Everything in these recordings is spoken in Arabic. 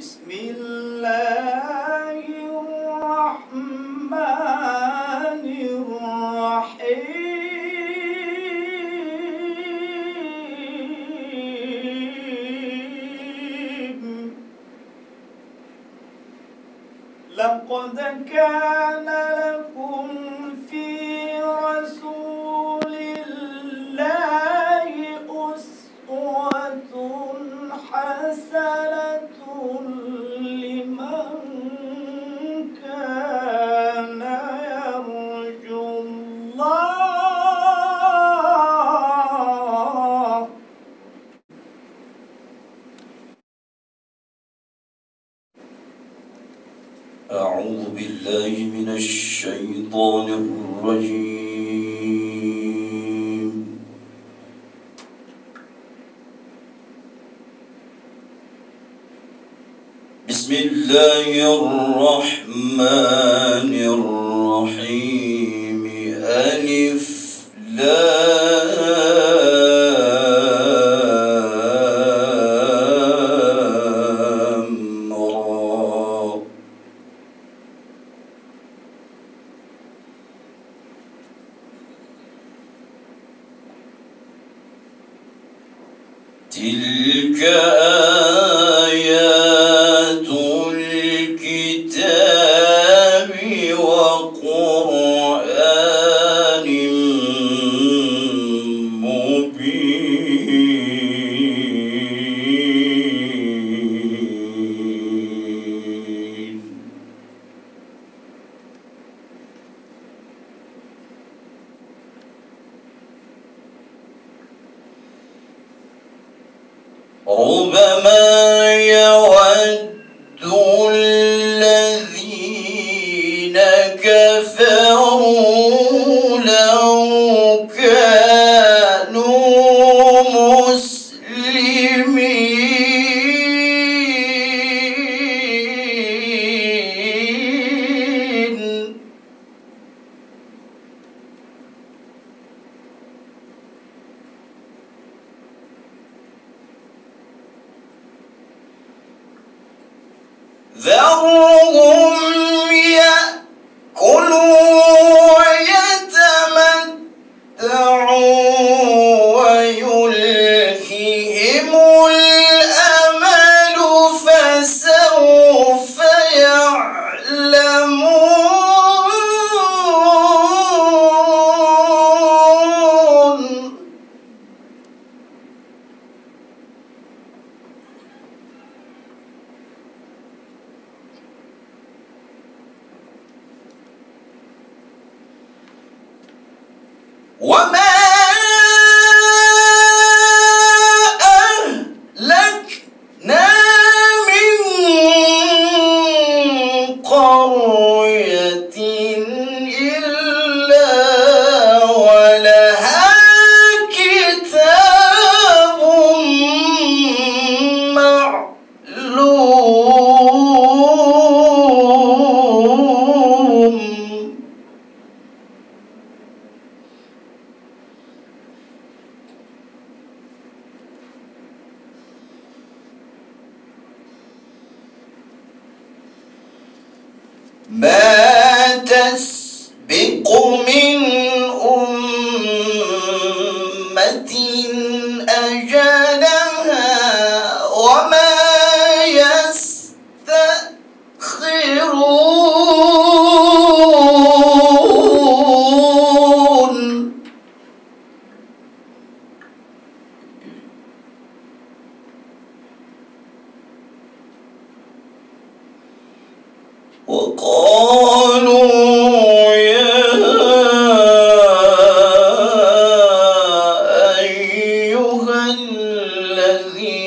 بسم الله الرحمن الرحيم. لقد كان لكم في رسول الله أسوة حسنة لمن كان يرجو الله. أعوذ بالله من الشيطان الرجيم. بسم الله الرحمن الرحيم. ألف لام را. تلك آيات الكتاب وقرآن مبين. ربما يود الذين كفروا لو كانوا مسلمين. ذرهم يأكلوا ويتمتعوا ويلههم الأمل فسوف يعلمون. وما أهلكنا من قرية إلا ولها كتاب معلوم. ما تسبق من أمة أجلها وما يستأخرون. وقالوا يا أيها الذي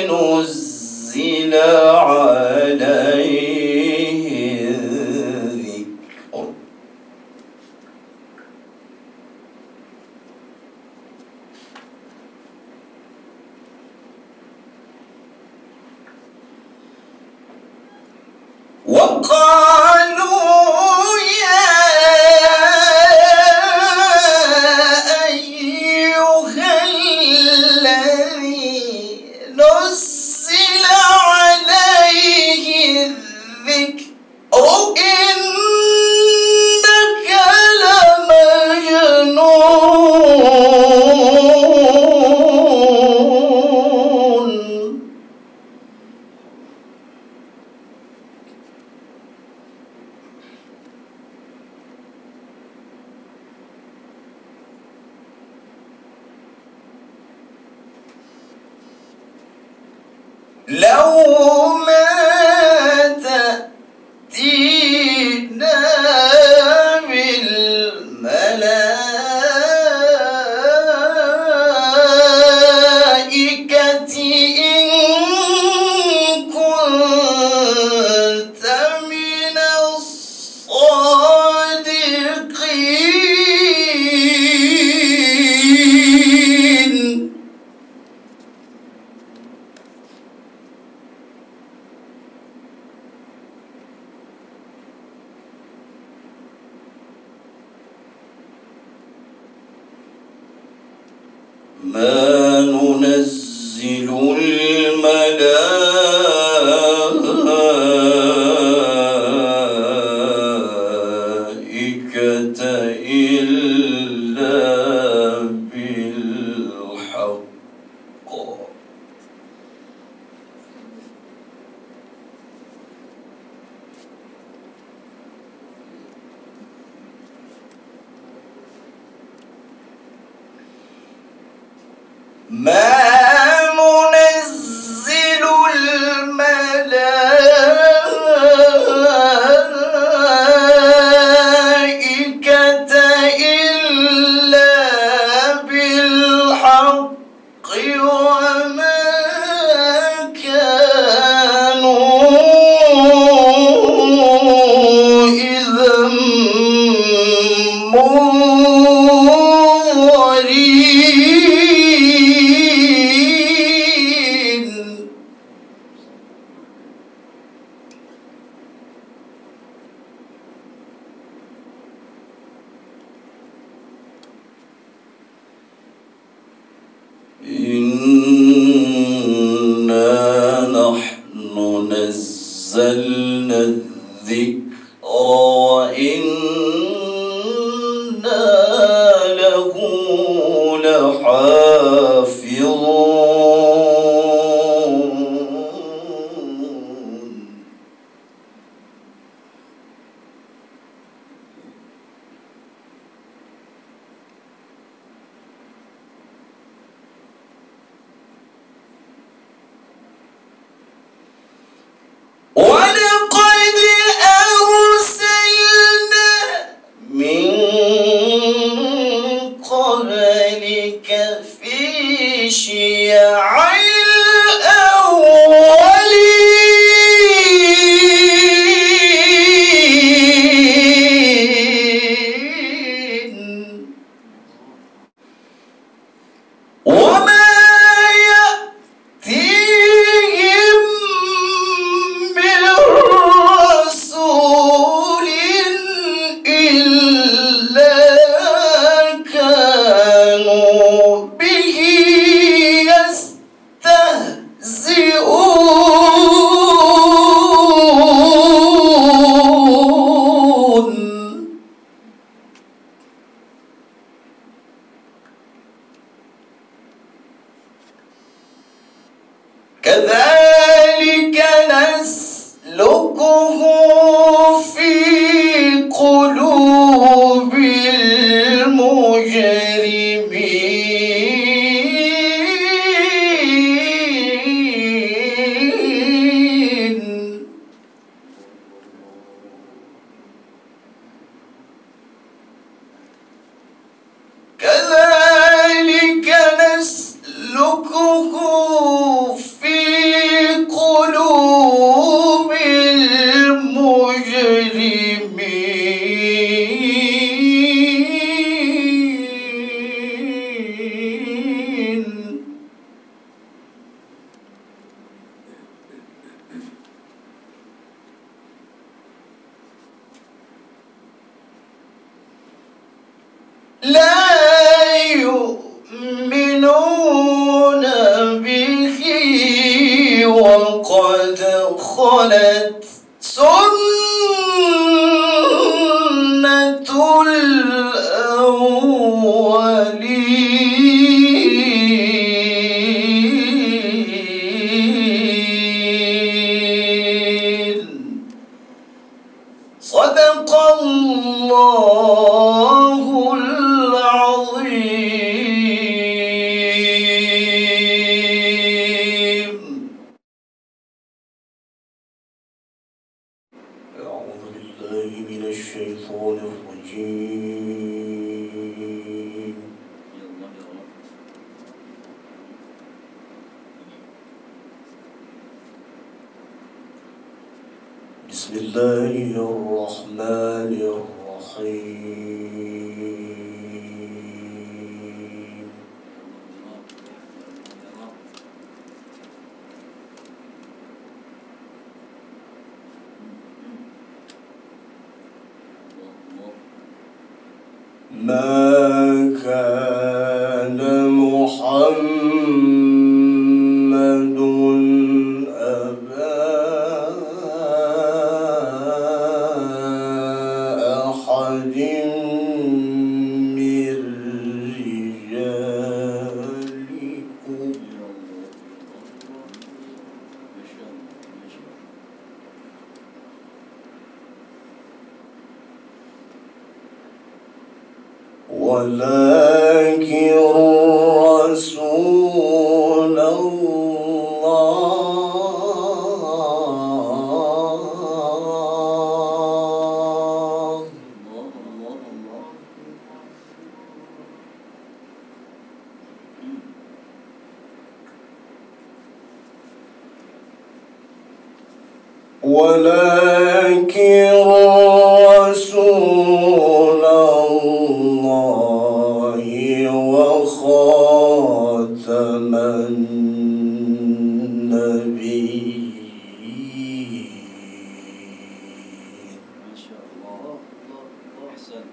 نزل عليه الذكر وقالوا يا أيها الذي نزل عليه لو ما تأتينا بالملائكة إن كنت من الصادقين. ما ننزل الملائكة إلا بالحق. ما ننزل الملائكة إلا بالحق وما كانوا إذا منظرين. إنا نحن نزلنا الذكر وإنا له لحافظون. ولقد أرسلنا من قبلك في شيع الأولين وما يأتيهم من رسول إلا كانوا به يستهزئون. كذلك نسلكه في قلوب المجرمين. كذلك نسلكه في قلوب المجرمين. لا يؤمنون به وقد خلت سنة الأولين. صدق الله العظيم. بسم الله الرحمن الرحيم. ما كان محمد أبا أحد من رجالكم ولكن رسول الله وخاتم النبيين. ما شاء الله. الله أحسن.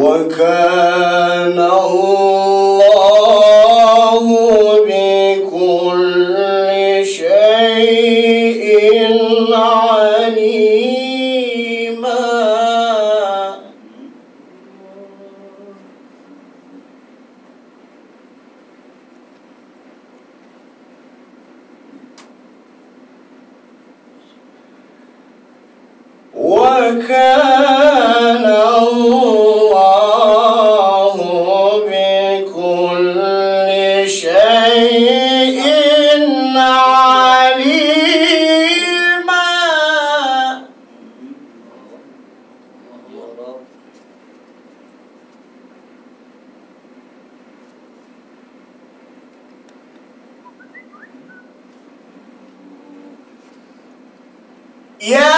وكان الله بكل شيء عليما. وكان الله بكل شيء عليما. يا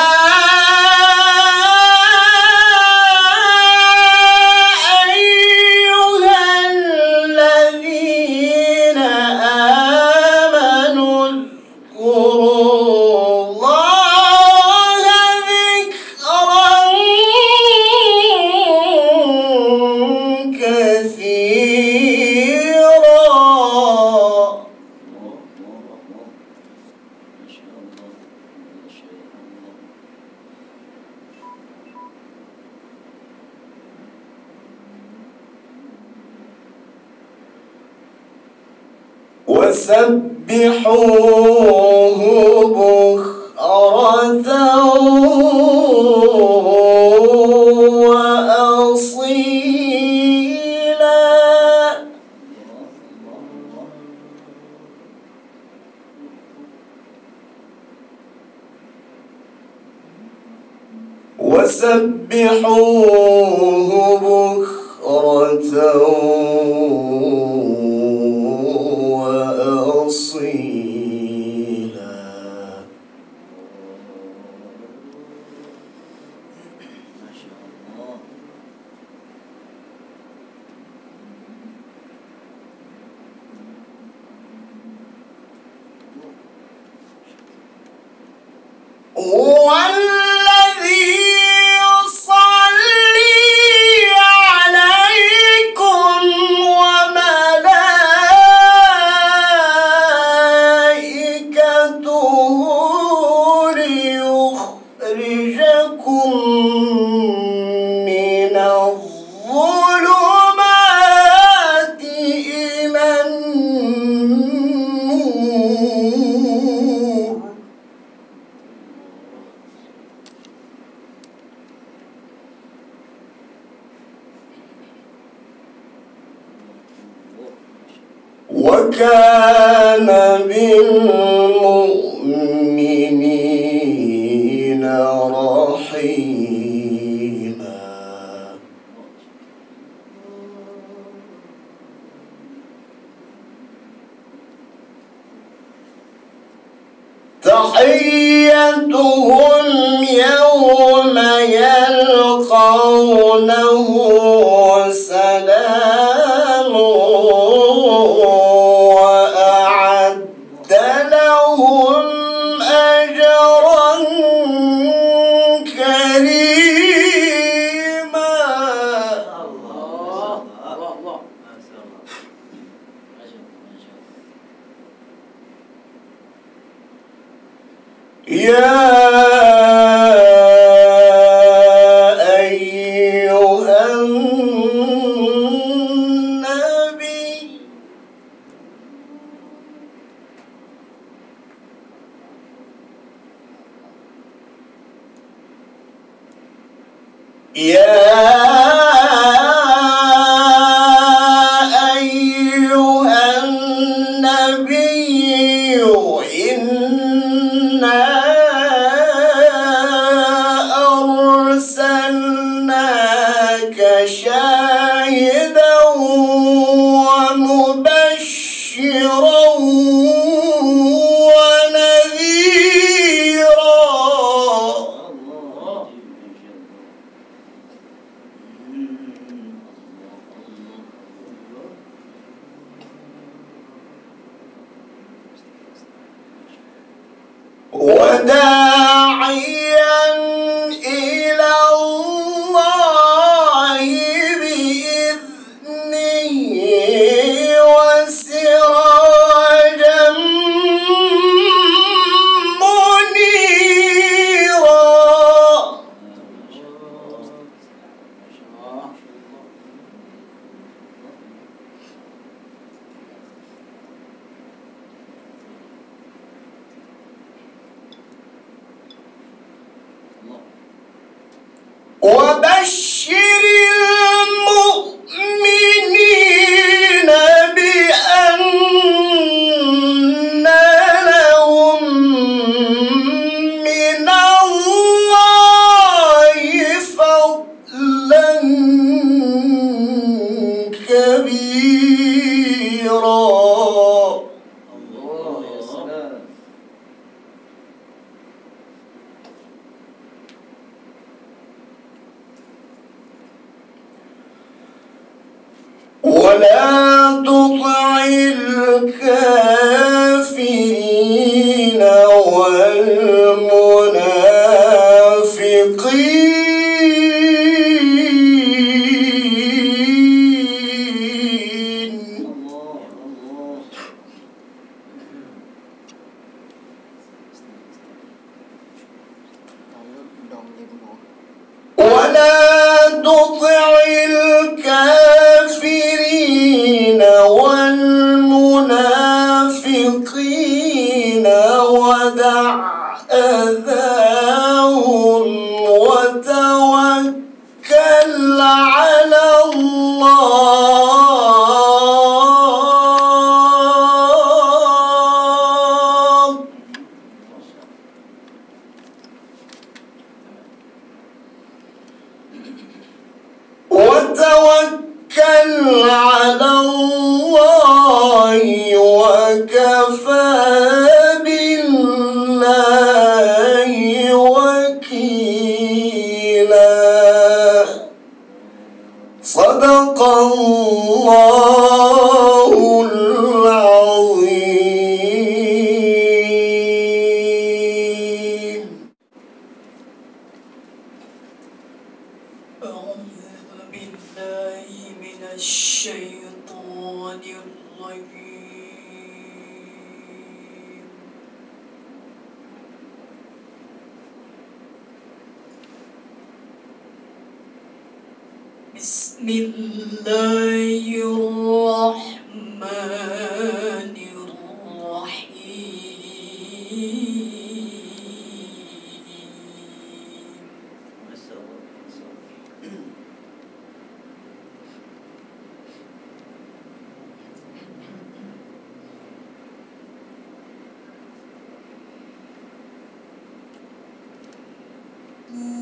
وسبحوه بكرة وأصيلا. وسبحوه بكرة وأصيلا. ما شاء الله. هو الذي يصلي عليكم وملائكته ليخرجكم من الظلمات إلى النور. وكان بالمؤمنين رحيما. يا أيها النبي إنا أرسلناك شاهدا ومبشرا ونذيرا. وداعيا إلى الله بإذنه وسراجا منيرا. وبشر المؤمنين بأن لهم من الله فضلا كبيرا. الله يا سلام. ولا تطع الكافرين والمنافقين. ولا تطع الكافرين والمنافقين ودع أذاهم وتوكل على الله. وتوكل على الله وكفى بالله وكيلا. صدق الله العظيم. أعوذ بالله من الشيطان الرجيم. بسم الله الرحمن الرحيم.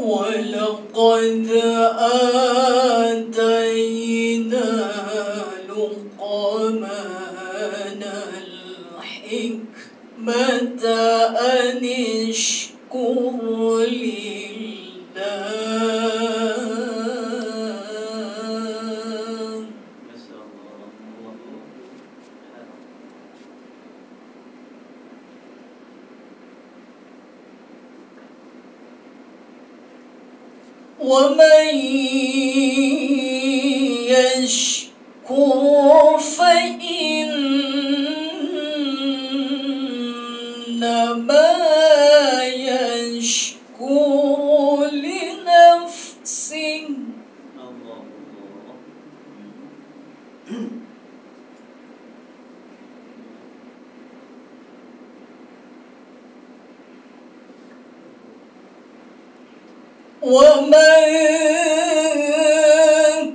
ولقد آتينا لقمان الحكمة أن اشكر لله. ومن يشكر فإنما يشكر لنفسه. ومن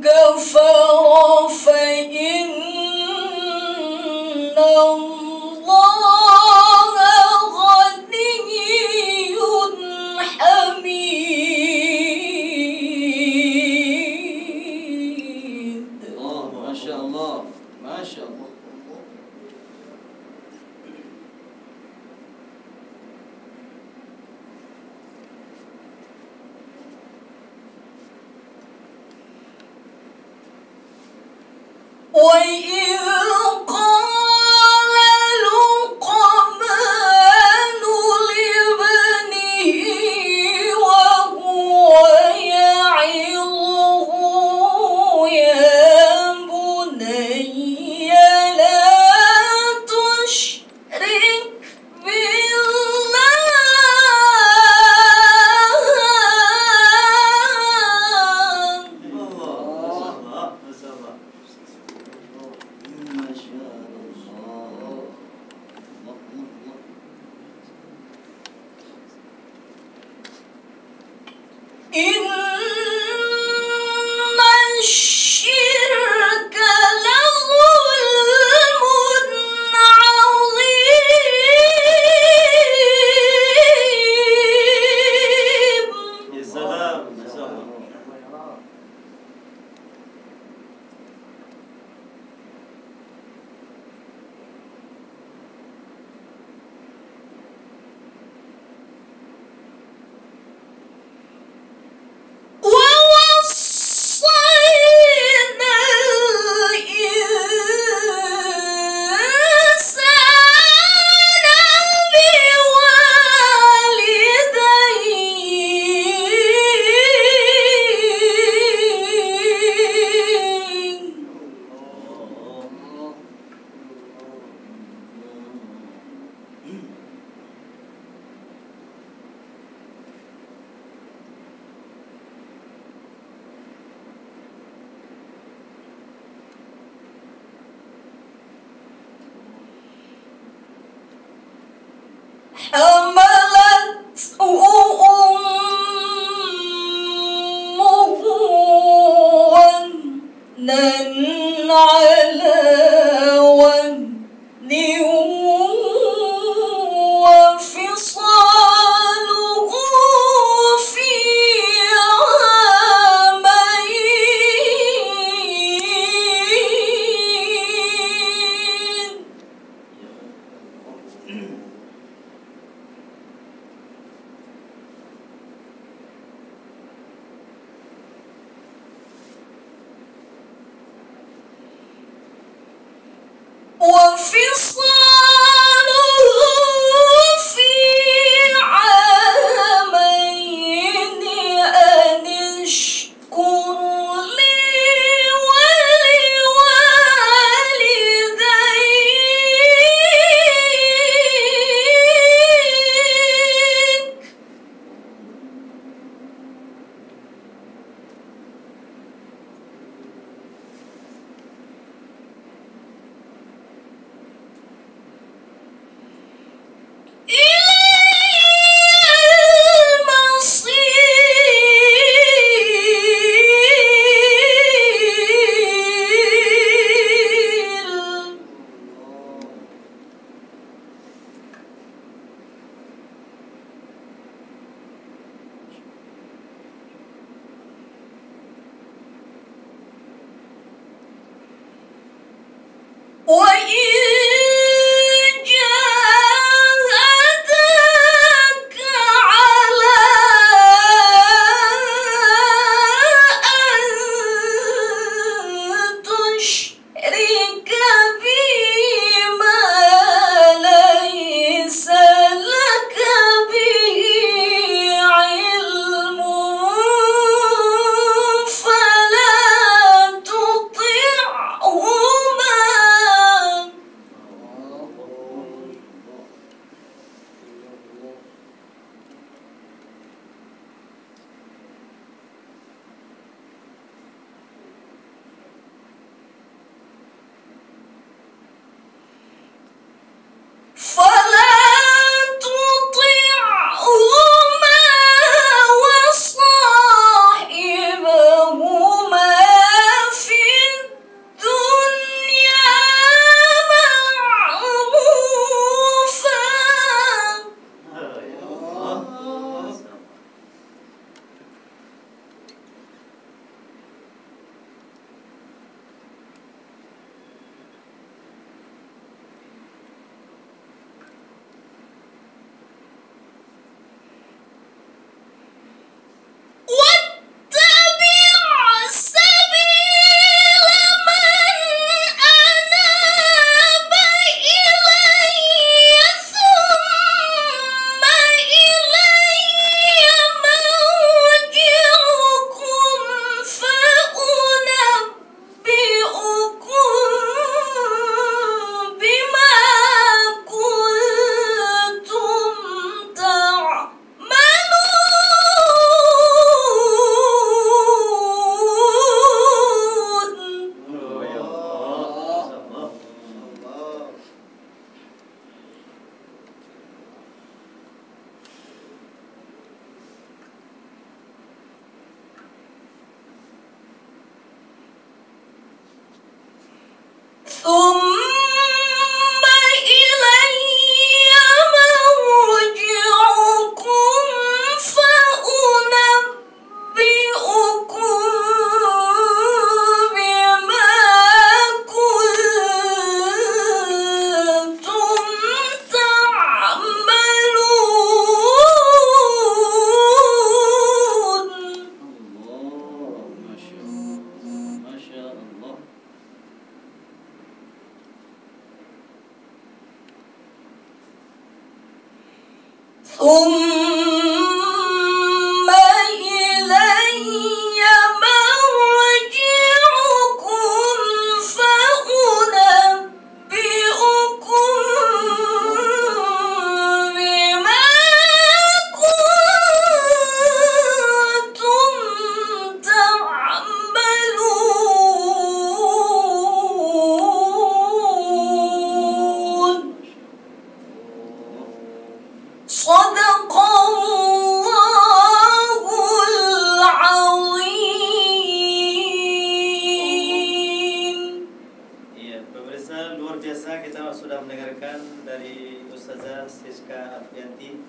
كفر فإن الله غني حميد. ما شاء الله ما شاء الله. وإذ قال لقمان لابنه وهو يعظه يا بني لا تشرك إن الشرك لظلم عظيم. يا سلام ما شاء الله. ووصينا الإنسان بوالديه حملته أمه وهنا على وهن وفصاله في عامين. وفصاله في عامين أن اشكر لي ولوالديك. Sadaqallahul azim. Iya, pemirsa luar biasa kita sudah mendengarkan dari Ustazah Siska Afianti.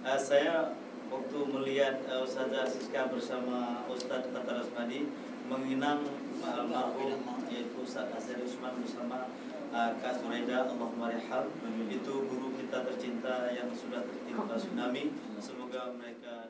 Saya waktu melihat Ustazah Siska bersama Ustadz Fathar Rasmadi menginang almarhum yaitu Ustadz Azhari Usman bersama Kak Zuraida, Allahumma riham, itu guru kita tercinta yang sudah tertimpa tsunami. Semoga mereka